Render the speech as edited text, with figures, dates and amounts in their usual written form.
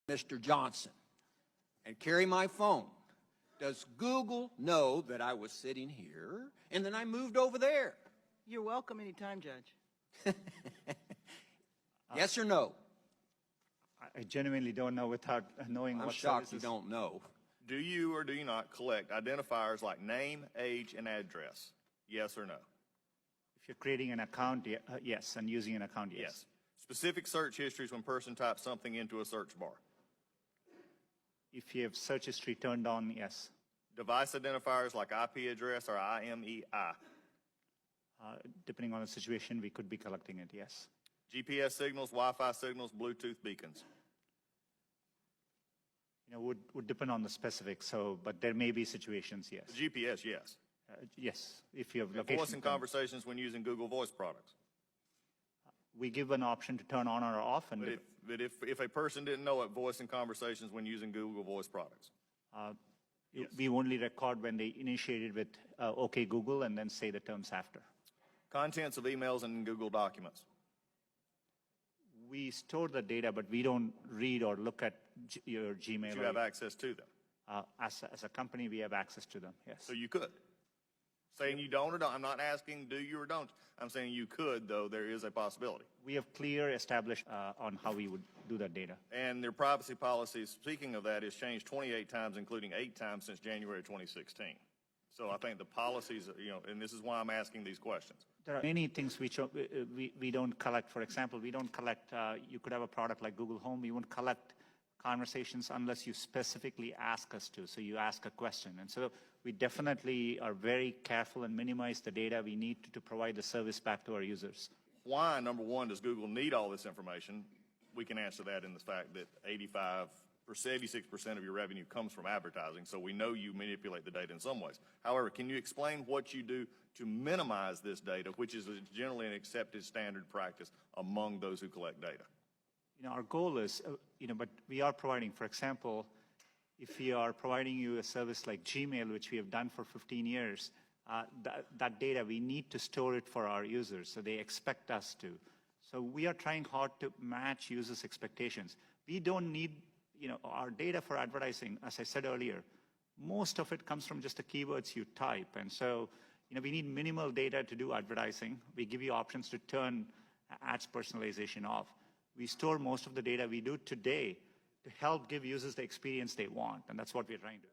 Mr. Johnson, and carry my phone. Does Google know that I was sitting here and then I moved over there? You're welcome anytime, Judge. Yes or no? I genuinely don't know without knowing I'm what shocked you services. don't know. Do you or do you not collect identifiers like name, age, and address? Yes or no? If you're creating an account, yes, and using an account, yes. Specific search histories when person types something into a search bar. If you have search history turned on, yes. Device identifiers like IP address or IMEI. Depending on the situation, we could be collecting it, yes. GPS signals, Wi-Fi signals, Bluetooth beacons. Would depend on the specifics, but there may be situations, yes. GPS, yes. Yes, if you have And location. voice and conversations when using Google Voice products. We give an option to turn on or off, and But if a person didn't know it, voice and conversations when using Google Voice products. Yes. we only record when they initiated with OK Google and then say the terms after. Contents of emails and Google documents. We store the data, but we don't read or look at your Gmail. But you have access to them. As a company, we have access to them, yes. So you could. Saying you don't or don't. I'm not asking do you or don't. I'm saying you could, though there is a possibility. We have clear established on how we would do that data. And their privacy policies, speaking of that, has changed 28 times, including 8 times since January 2016. So I think the policies, and this is why I'm asking these questions. There are many things which we don't collect. For example, we don't collect, you could have a product like Google Home. We won't collect conversations unless you specifically ask us to. So you ask a question. And so we definitely are very careful and minimize the data we need to provide the service back to our users. Why, number one, does Google need all this information? We can answer that in the fact that 86% of your revenue comes from advertising, so we know you manipulate the data in some ways. However, can you explain what you do to minimize this data, which is generally an accepted standard practice among those who collect data? Our goal is, but we are providing, for example, if we are providing you a service like Gmail, which we have done for 15 years, that data, we need to store it for our users, so they expect us to. So we are trying hard to match users' expectations. We don't need, our data for advertising, as I said earlier, most of it comes from just the keywords you type. And so, we need minimal data to do advertising. We give you options to turn ads personalization off. We store most of the data we do today to help give users the experience they want, and that's what we're trying to do.